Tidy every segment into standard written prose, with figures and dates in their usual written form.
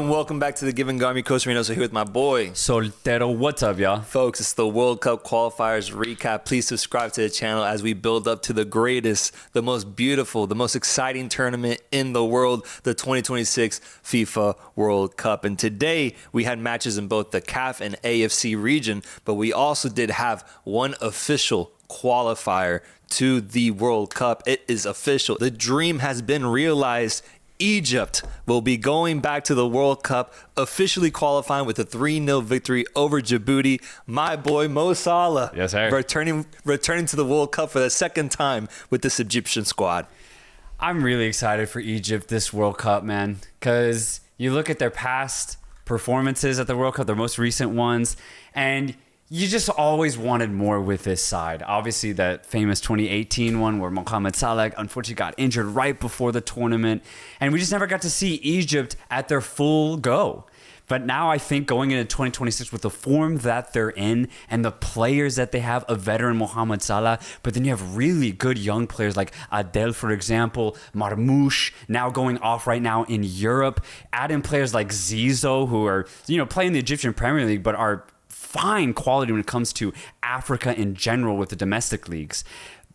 and welcome back to the Give and Go. I'm your coach Reynoso here with my boy Soltero. What's up, y'all? Folks, it's the World Cup qualifiers recap. Please subscribe to the channel as we build up to the greatest, the most beautiful, the most exciting tournament in the world, the 2026 FIFA World Cup. And today we had matches in both the CAF and AFC region, but we also did have one official qualifier to the World Cup. It is official. The dream has been realized. Egypt will be going back to the World Cup, officially qualifying with a 3-0 victory over Djibouti. My boy Mo Salah, yes, sir, returning to the World Cup for the second time with this Egyptian squad. I'm really excited for Egypt this World Cup, man, because you look at their past performances at the World Cup, their most recent ones, and you just always wanted more with this side. Obviously, that famous 2018 one where Mohamed Salah unfortunately got injured right before the tournament, and we just never got to see Egypt at their full go. But now I think going into 2026 with the form that they're in and the players that they have, a veteran Mohamed Salah, but then you have really good young players like Adel, for example, Marmoush, now going off right now in Europe. Add in players like Zizo, who are, playing the Egyptian Premier League, but are fine quality when it comes to Africa in general with the domestic leagues.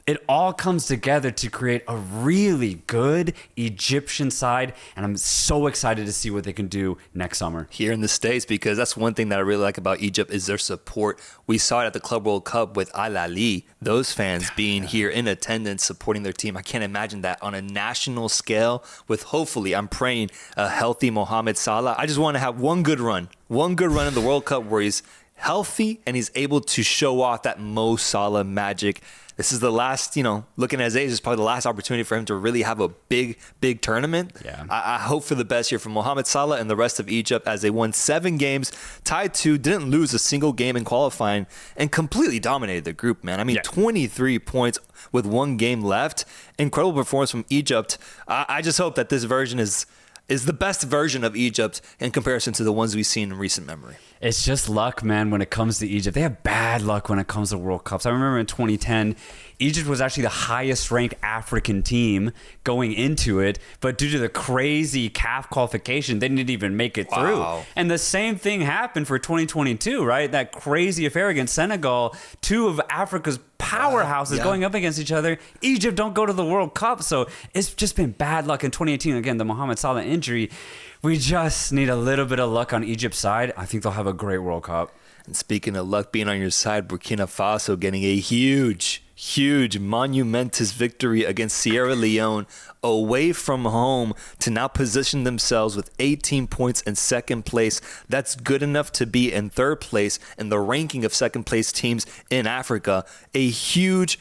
It all comes together to create a really good Egyptian side, and I'm so excited to see what they can do next summer here in the States, because that's one thing that I really like about Egypt is their support. We saw it at the Club World Cup with Al Ahly, those fans being here in attendance supporting their team. I can't imagine that on a national scale with, hopefully, I'm praying, a healthy Mohamed Salah. I just want to have one good run in the World Cup where he's healthy and he's able to show off that Mo Salah magic. This is the last, looking at his age, this is probably the last opportunity for him to really have a big tournament. Yeah. I hope for the best here for Mohamed Salah and the rest of Egypt as they won 7 games, tied 2, didn't lose a single game in qualifying, and completely dominated the group, man. I mean, 23 points with 1 game left. Incredible performance from Egypt. I just hope that this version is the best version of Egypt in comparison to the ones we've seen in recent memory. It's just luck, man, when it comes to Egypt. They have bad luck when it comes to World Cups. I remember in 2010, Egypt was actually the highest ranked African team going into it, but due to the crazy CAF qualification, they didn't even make it through. And the same thing happened for 2022, right? That crazy affair against Senegal, 2 of Africa's powerhouses going up against each other. Egypt don't go to the World Cup, so it's just been bad luck in 2018. Again, the Mohamed Salah injury. We just need a little bit of luck on Egypt's side. I think they'll have a great World Cup. And speaking of luck being on your side, Burkina Faso getting a huge, monumentous victory against Sierra Leone away from home to now position themselves with 18 points in second place. That's good enough to be in third place in the ranking of second place teams in Africa. A huge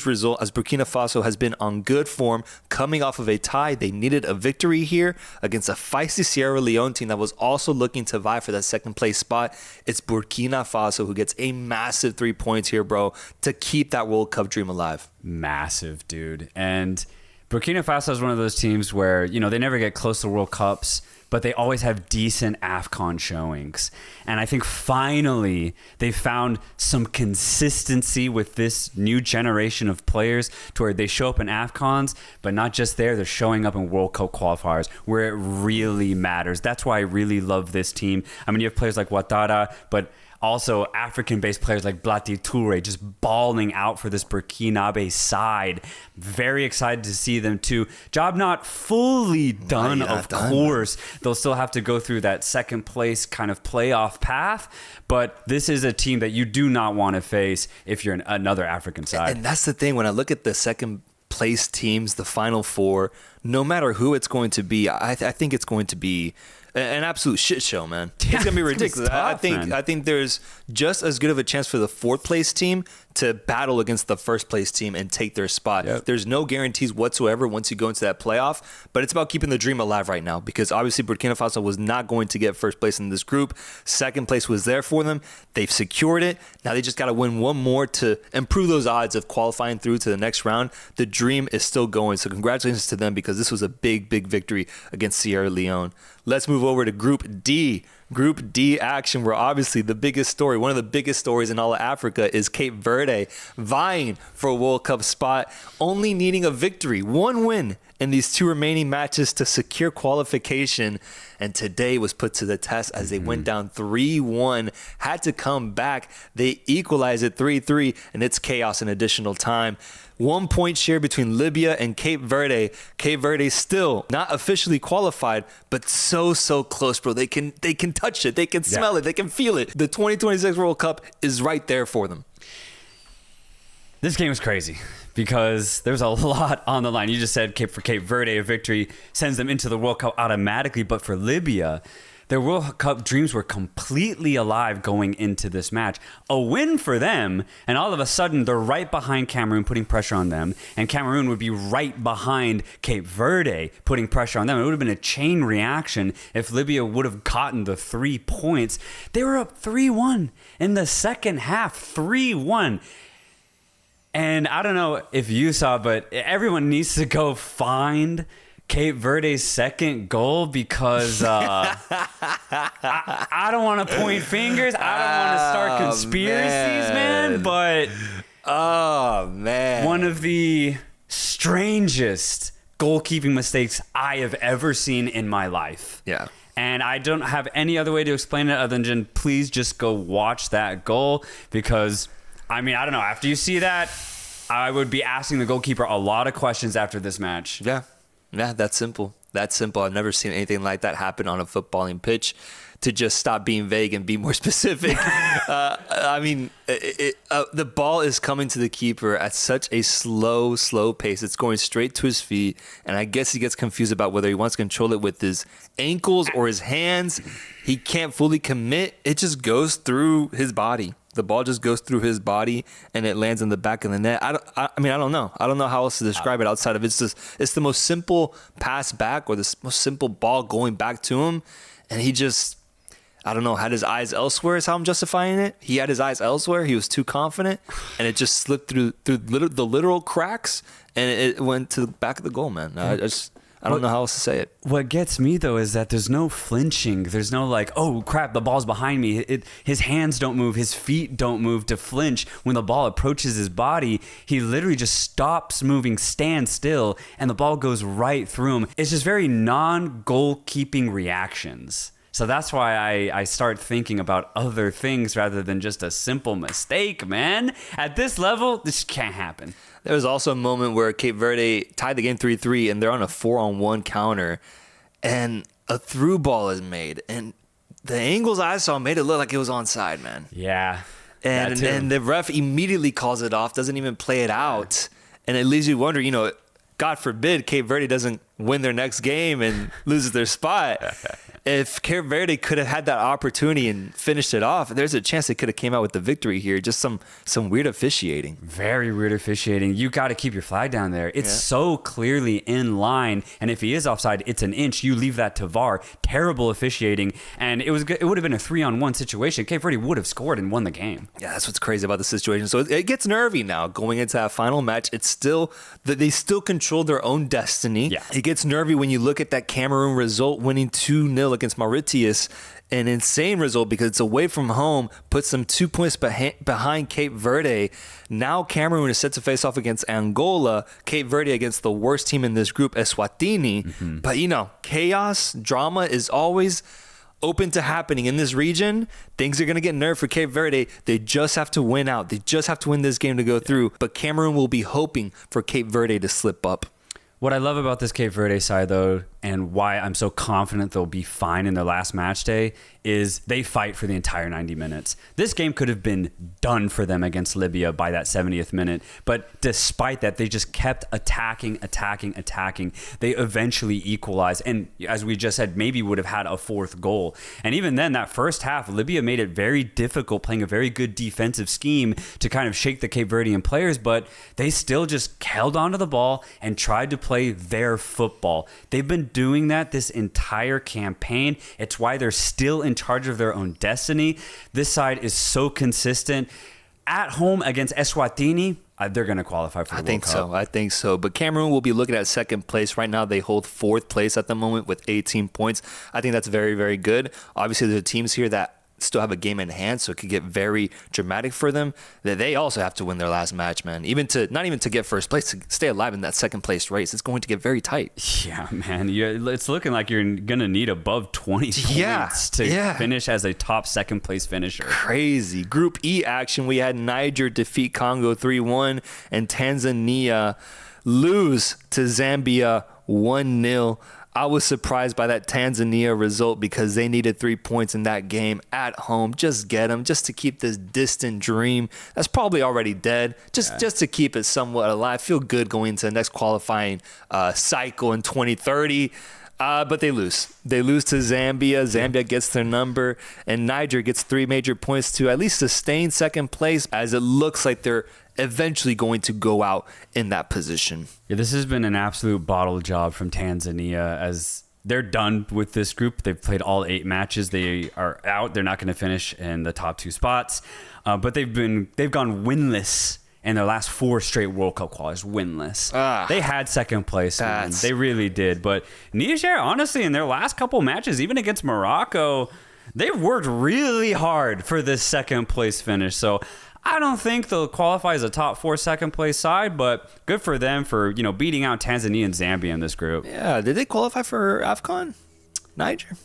result as Burkina Faso has been on good form coming off of a tie. They needed a victory here against a feisty Sierra Leone team that was also looking to vie for that second place spot. It's Burkina Faso who gets a massive 3 points here, bro, to keep that World Cup dream alive. Massive, dude. And Burkina Faso is one of those teams where, they never get close to World Cups, but they always have decent AFCON showings. And I think finally they found some consistency with this new generation of players to where they show up in AFCONs, but not just there, they're showing up in World Cup qualifiers where it really matters. That's why I really love this team. I mean, you have players like Ouattara, but also African-based players like Blati Toure just balling out for this Burkinabe side. Very excited to see them too. Job not fully done, of course. They'll still have to go through that second place kind of playoff path, but this is a team that you do not want to face if you're another African side. And that's the thing, when I look at the second place teams, the final 4, no matter who it's going to be, I think it's going to be an absolute shit show, man. It's gonna be ridiculous. Tough, I think there's just as good of a chance for the 4th place team to battle against the 1st place team and take their spot. Yep. There's no guarantees whatsoever once you go into that playoff, but it's about keeping the dream alive right now, because obviously Burkina Faso was not going to get 1st place in this group. 2nd place was there for them. They've secured it. Now they just got to win one more to improve those odds of qualifying through to the next round. The dream is still going, so congratulations to them, because this was a big victory against Sierra Leone. Let's move over to Group D. Group D action, where obviously the biggest story, one of the biggest stories in all of Africa, is Cape Verde vying for a World Cup spot, only needing a victory, 1 win in these 2 remaining matches to secure qualification. And today was put to the test as they went down 3-1, had to come back. They equalized it 3-3, and it's chaos in additional time. 1 point share between Libya and Cape Verde. Cape Verde still not officially qualified, but so close, bro. They can touch it. They can smell it. They can feel it. The 2026 World Cup is right there for them. This game was crazy because there's a lot on the line. You just said for Cape Verde, a victory sends them into the World Cup automatically. But for Libya, their World Cup dreams were completely alive going into this match. A win for them, and all of a sudden they're right behind Cameroon, putting pressure on them. And Cameroon would be right behind Cape Verde, putting pressure on them. It would have been a chain reaction if Libya would have gotten the 3 points. They were up 3-1 in the second half, 3-1. And I don't know if you saw, but everyone needs to go find Cape Verde's second goal because I don't want to point fingers. I don't want to start conspiracies, man. But one of the strangest goalkeeping mistakes I have ever seen in my life. Yeah. And I don't have any other way to explain it other than please just go watch that goal because... I mean, I don't know. After you see that, I would be asking the goalkeeper a lot of questions after this match. Yeah, that's simple. That's simple. I've never seen anything like that happen on a footballing pitch. To just stop being vague and be more specific. I mean, the ball is coming to the keeper at such a slow pace. It's going straight to his feet. And I guess he gets confused about whether he wants to control it with his ankles or his hands. He can't fully commit. It just goes through his body. The ball just goes through his body and it lands in the back of the net. I don't know. I don't know how else to describe it outside of it's the most simple pass back or the most simple ball going back to him. And he just, I don't know, had his eyes elsewhere is how I'm justifying it. He had his eyes elsewhere. He was too confident and it just slipped through the literal cracks and it went to the back of the goal, man. I don't know how else to say it. What gets me, though, is that there's no flinching. There's no like, oh, crap, the ball's behind me. His hands don't move. His feet don't move to flinch. When the ball approaches his body, he literally just stops moving, stands still, and the ball goes right through him. It's just very non-goalkeeping reactions. So that's why I start thinking about other things rather than just a simple mistake, man. At this level, this can't happen. There was also a moment where Cape Verde tied the game 3-3 and they're on a 4-on-1 counter and a through ball is made. And the angles I saw made it look like it was onside, man. Yeah. And the ref immediately calls it off, doesn't even play it out. And it leaves you wondering, God forbid Cape Verde doesn't win their next game and loses their spot. If Cape Verde could have had that opportunity and finished it off, there's a chance they could have came out with the victory here. Just some weird officiating. Very weird officiating. You got to keep your flag down there. It's so clearly in line. And if he is offside, it's an inch. You leave that to VAR. Terrible officiating. And it would have been a 3-on-1 situation. Cape Verde would have scored and won the game. Yeah, that's what's crazy about the situation. So it gets nervy now going into that final match. It's still they still control their own destiny. Yeah. It gets nervy when you look at that Cameroon result, winning 2-0 against Mauritius. An insane result because it's away from home, puts them 2 points behind Cape Verde. Now Cameroon is set to face off against Angola, Cape Verde against the worst team in this group, Eswatini. Mm-hmm. But, chaos, drama is always open to happening in this region. Things are going to get nerve for Cape Verde. They just have to win out. They just have to win this game to go through. But Cameroon will be hoping for Cape Verde to slip up. What I love about this Cape Verde side, though, and why I'm so confident they'll be fine in their last match day, is they fight for the entire 90 minutes. This game could have been done for them against Libya by that 70th minute, but despite that, they just kept attacking. They eventually equalized, and as we just said, maybe would have had a fourth goal. And even then, that first half, Libya made it very difficult, playing a very good defensive scheme to kind of shake the Cape Verdean players, but they still just held onto the ball and tried to play their football. They've been doing that this entire campaign. It's why they're still in charge of their own destiny. This side is so consistent. At home against Eswatini, they're going to qualify for the World Cup. I think so. But Cameroon will be looking at second place. Right now, they hold fourth place at the moment with 18 points. I think that's very, very good. Obviously, there are teams here that still have a game in hand, so it could get very dramatic for them. That they also have to win their last match, man. Not even to get first place, to stay alive in that second place race. It's going to get very tight. Yeah, man. It's looking like you're gonna need above 20 points to finish as a top second place finisher. Crazy. Group E action. We had Niger defeat Congo 3-1 and Tanzania lose to Zambia 1-0. I was surprised by that Tanzania result because they needed 3 points in that game at home. Just get them, just to keep this distant dream that's probably already dead, just to keep it somewhat alive. Feel good going into the next qualifying cycle in 2030. But they lose. They lose to Zambia. Zambia gets their number, and Niger gets 3 major points to at least sustain second place, as it looks like they're eventually going to go out in that position. Yeah, this has been an absolute bottle job from Tanzania, as they're done with this group. They've played all 8 matches. They are out. They're not going to finish in the top 2 spots, but they've gone winless in their last 4 straight World Cup qualifiers, winless. They had second place, man. They really did. But Niger, honestly, in their last couple matches, even against Morocco, they've worked really hard for this second place finish. So I don't think they'll qualify as a top 4 second place side, but good for them for, beating out Tanzania and Zambia in this group. Yeah, did they qualify for AFCON? Niger?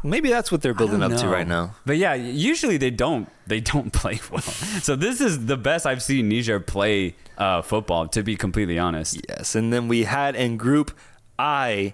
Maybe that's what they're building up to right now. But yeah, usually they don't play well. So this is the best I've seen Niger play football, to be completely honest. Yes, and then we had in Group I,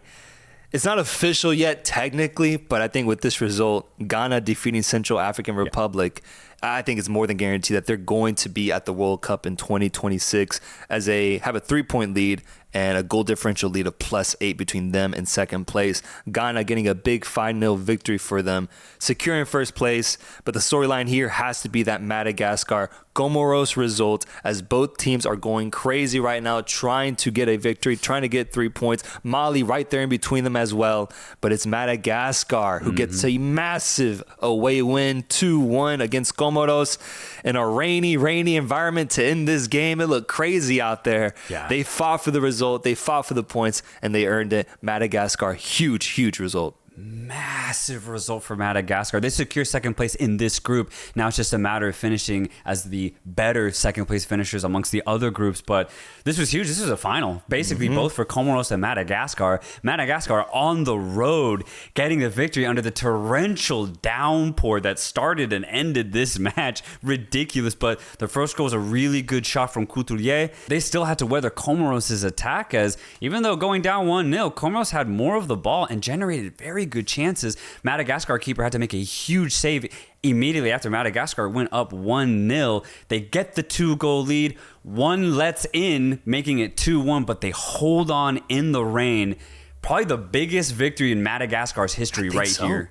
it's not official yet technically, but I think with this result, Ghana defeating Central African Republic, I think it's more than guaranteed that they're going to be at the World Cup in 2026, as they have a 3-point lead and a goal differential lead of +8 between them and second place. Ghana getting a big 5-0 victory for them, securing first place. But the storyline here has to be that Madagascar Comoros result, as both teams are going crazy right now, trying to get a victory, trying to get 3 points. Mali right there in between them as well. But it's Madagascar who gets a massive away win, 2-1 against Comoros in a rainy environment to end this game. It looked crazy out there. Yeah. They fought for the result. They fought for the points, and they earned it. Madagascar, huge result. Massive result for Madagascar. They secure second place in this group. Now it's just a matter of finishing as the better second place finishers amongst the other groups. But this was huge. This was a final, basically both for Comoros and Madagascar. Madagascar on the road getting the victory under the torrential downpour that started and ended this match. Ridiculous. But the first goal was a really good shot from Couturier. They still had to weather Comoros' attack, as even though going down 1-0, Comoros had more of the ball and generated very good chances. Madagascar keeper had to make a huge save immediately after Madagascar went up 1-0. They get the 2-goal lead. One lets in, making it 2-1, but they hold on in the rain. Probably the biggest victory in Madagascar's history here.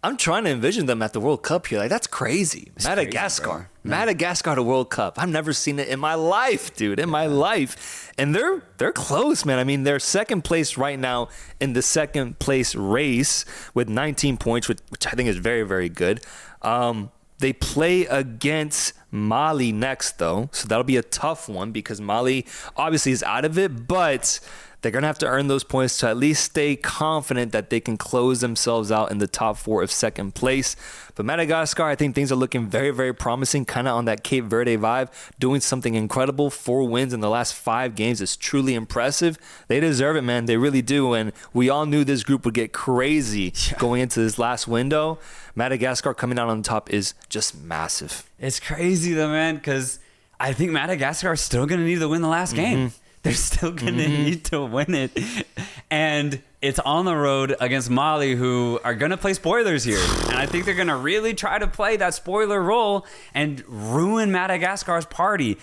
I'm trying to envision them at the World Cup here. Like, that's crazy. It's Madagascar. Crazy, Madagascar to World Cup. I've never seen it in my life, dude. In my life. And they're close, man. I mean, they're second place right now in the second place race with 19 points, which I think is very, very good. They play against Mali next, though. So that'll be a tough one because Mali obviously is out of it, but they're going to have to earn those points to at least stay confident that they can close themselves out in the top 4 of second place. But Madagascar, I think things are looking very, very promising, kind of on that Cape Verde vibe, doing something incredible. 4 wins in the last 5 games is truly impressive. They deserve it, man. They really do. And we all knew this group would get crazy going into this last window. Madagascar coming out on top is just massive. It's crazy, though, man, because I think Madagascar is still going to need to win the last game. They're still going to need to win it. And it's on the road against Mali, who are going to play spoilers here. And I think they're going to really try to play that spoiler role and ruin Madagascar's party.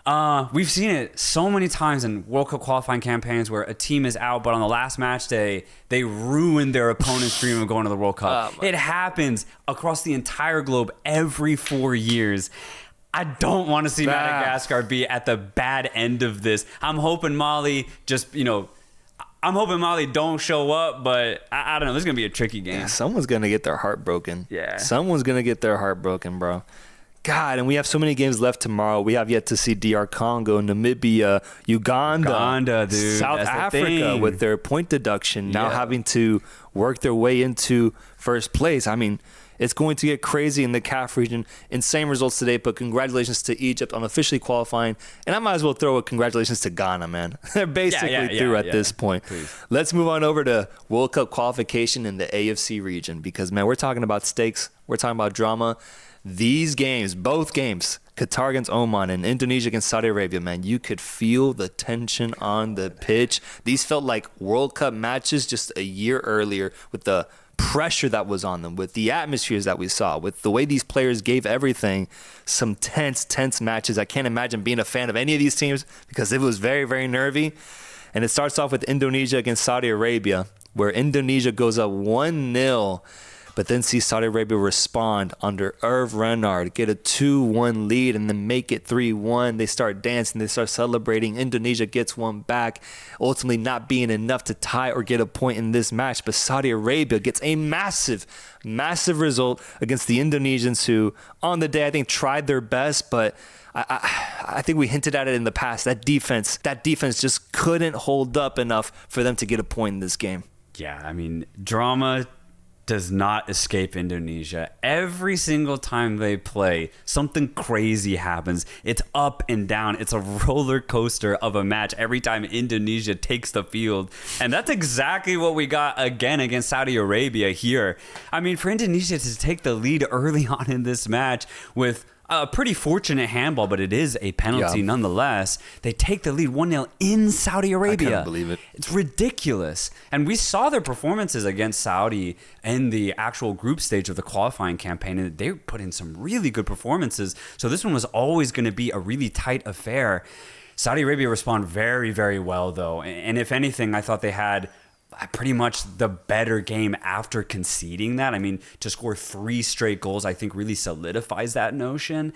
We've seen it so many times in World Cup qualifying campaigns where a team is out, but on the last match day, they ruin their opponent's dream of going to the World Cup. It happens across the entire globe every 4 years. I don't want to see Madagascar be at the bad end of this. I'm hoping Mali don't show up, but I don't know. This is going to be a tricky game. Yeah, someone's going to get their heart broken. Yeah. Someone's going to get their heart broken, bro. God, and we have so many games left tomorrow. We have yet to see DR Congo, Namibia, Uganda, dude. South That's Africa with their point deduction now having to work their way into first place. I mean, it's going to get crazy in the CAF region. Insane results today, but congratulations to Egypt on officially qualifying. And I might as well throw a congratulations to Ghana, man. They're basically through at this point. Please. Let's move on over to World Cup qualification in the AFC region because, man, we're talking about stakes. We're talking about drama. These games, both games, Qatar against Oman and Indonesia against Saudi Arabia, man, you could feel the tension on the pitch. These felt like World Cup matches just a year earlier with the pressure that was on them, with the atmospheres that we saw, with the way these players gave everything. Some tense matches. I can't imagine being a fan of any of these teams because it was very, very nervy. And it starts off with Indonesia against Saudi Arabia, where Indonesia goes up 1-0, but then sees Saudi Arabia respond under Hervé Renard, get a 2-1 lead, and then make it 3-1. They start dancing. They start celebrating. Indonesia gets one back, ultimately not being enough to tie or get a point in this match. But Saudi Arabia gets a massive result against the Indonesians who, on the day, I think tried their best, but I think we hinted at it in the past. That defense just couldn't hold up enough for them to get a point in this game. Yeah, I mean, drama does not escape Indonesia. Every single time they play, something crazy happens. It's up and down. It's a roller coaster of a match every time Indonesia takes the field. And that's exactly what we got again against Saudi Arabia here. I mean, for Indonesia to take the lead early on in this match with a pretty fortunate handball, but it is a penalty nonetheless. They take the lead 1-0 in Saudi Arabia. I can't believe it. It's ridiculous. And we saw their performances against Saudi in the actual group stage of the qualifying campaign, and they put in some really good performances. So this one was always going to be a really tight affair. Saudi Arabia responded very, very well, though. And if anything, I thought they had pretty much the better game after conceding that. I mean, to score 3 straight goals, I think really solidifies that notion.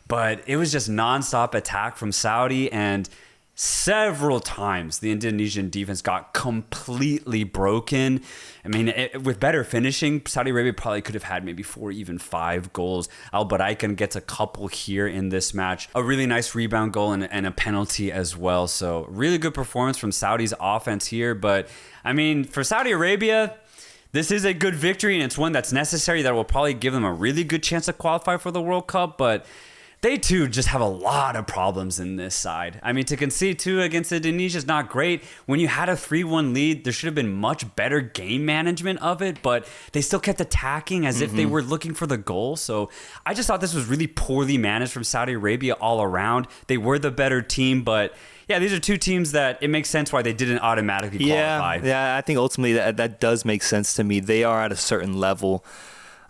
But it was just nonstop attack from Saudi, and several times the Indonesian defense got completely broken. I mean, with better finishing, Saudi Arabia probably could have had maybe 4, even 5 goals. Al-Baraikan gets a couple here in this match. A really nice rebound goal and a penalty as well. So really good performance from Saudi's offense here. But I mean, for Saudi Arabia, this is a good victory, and it's one that's necessary that will probably give them a really good chance to qualify for the World Cup. But they, too, just have a lot of problems in this side. I mean, to concede 2 against Indonesia is not great. When you had a 3-1 lead, there should have been much better game management of it, but they still kept attacking as if they were looking for the goal. So I just thought this was really poorly managed from Saudi Arabia all around. They were the better team, but yeah, these are 2 teams that it makes sense why they didn't automatically qualify. Yeah, I think ultimately that does make sense to me. They are at a certain level.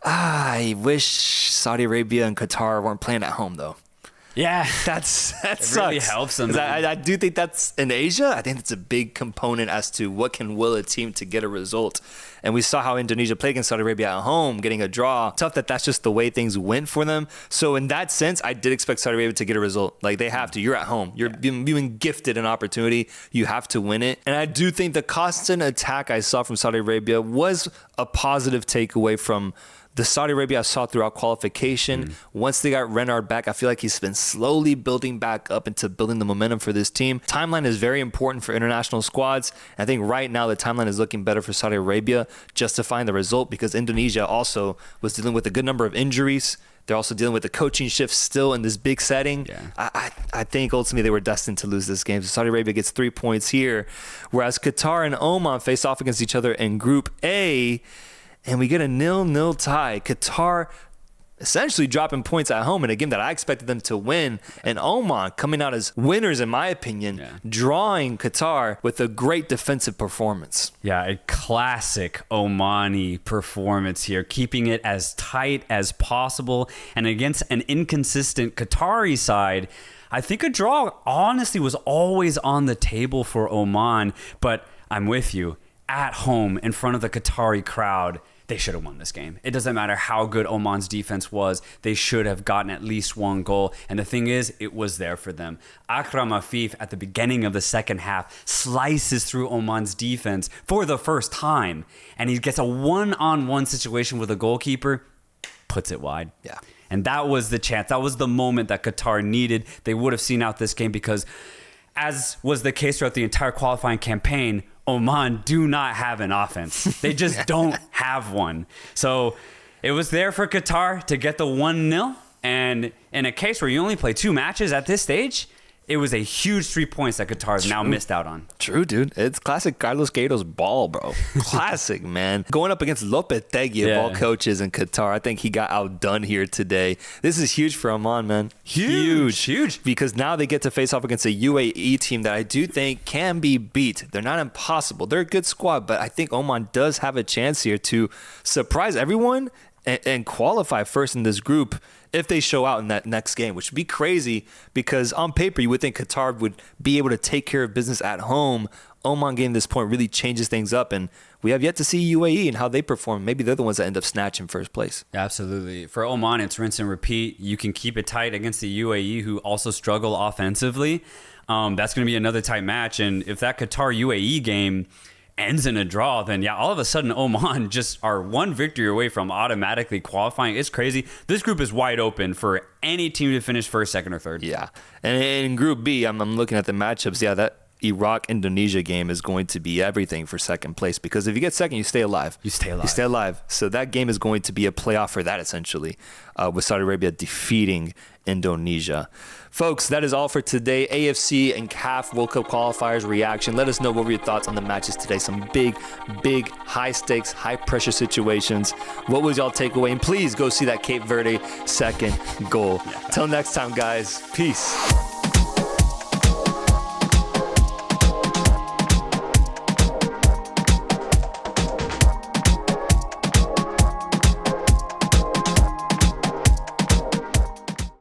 I wish Saudi Arabia and Qatar weren't playing at home, though. Yeah, that sucks. Really helps them. I do think that's in Asia. I think it's a big component as to what can will a team to get a result. And we saw how Indonesia played against Saudi Arabia at home, getting a draw. Tough that's just the way things went for them. So in that sense, I did expect Saudi Arabia to get a result. Like, they have to. You're at home. You're being gifted an opportunity. You have to win it. And I do think the constant attack I saw from Saudi Arabia was a positive takeaway from the Saudi Arabia I saw throughout qualification. Once they got Renard back, I feel like he's been slowly building back up into building the momentum for this team. Timeline is very important for international squads. I think right now the timeline is looking better for Saudi Arabia, justifying the result because Indonesia also was dealing with a good number of injuries. They're also dealing with the coaching shift still in this big setting. Yeah. I think ultimately they were destined to lose this game. So Saudi Arabia gets 3 points here, whereas Qatar and Oman face off against each other in Group A. And we get a 0-0 tie. Qatar essentially dropping points at home in a game that I expected them to win. And Oman coming out as winners, in my opinion, drawing Qatar with a great defensive performance. Yeah, a classic Omani performance here, keeping it as tight as possible. And against an inconsistent Qatari side, I think a draw honestly was always on the table for Oman. But I'm with you. At home, in front of the Qatari crowd, they should have won this game. It doesn't matter how good Oman's defense was. They should have gotten at least 1 goal. And the thing is, it was there for them. Akram Afif, at the beginning of the second half, slices through Oman's defense for the first time. And he gets a one-on-one situation with a goalkeeper, puts it wide. Yeah. And that was the chance. That was the moment that Qatar needed. They would have seen out this game because, as was the case throughout the entire qualifying campaign, Oman do not have an offense. They just don't have one. So it was there for Qatar to get the 1-0. And in a case where you only play 2 matches at this stage, it was a huge 3 points that Qatar's now missed out on. True, dude. It's classic Carlos Queiroz ball, bro. Classic, man. Going up against Lopetegui of all coaches in Qatar, I think he got outdone here today. This is huge for Oman, man. Huge. Because now they get to face off against a UAE team that I do think can be beat. They're not impossible. They're a good squad, but I think Oman does have a chance here to surprise everyone and qualify first in this group if they show out in that next game, which would be crazy because on paper you would think Qatar would be able to take care of business at home. Oman getting this point really changes things up, and we have yet to see UAE and how they perform. Maybe they're the ones that end up snatching first place. Absolutely. For Oman, it's rinse and repeat. You can keep it tight against the UAE, who also struggle offensively. That's going to be another tight match, and if that Qatar-UAE game ends in a draw, then all of a sudden Oman just are one victory away from automatically qualifying. It's crazy. This group is wide open for any team to finish first, second, or third. Yeah. And in Group B, I'm looking at the matchups. Yeah, that Iraq-Indonesia game is going to be everything for second place because if you get second, you stay alive. You stay alive. So that game is going to be a playoff for that, essentially, with Saudi Arabia defeating Indonesia. Folks, that is all for today. AFC and CAF World Cup qualifiers reaction. Let us know what were your thoughts on the matches today. Some big, high stakes, high pressure situations. What was y'all takeaway? And please go see that Cape Verde second goal. Till next time, guys. Peace.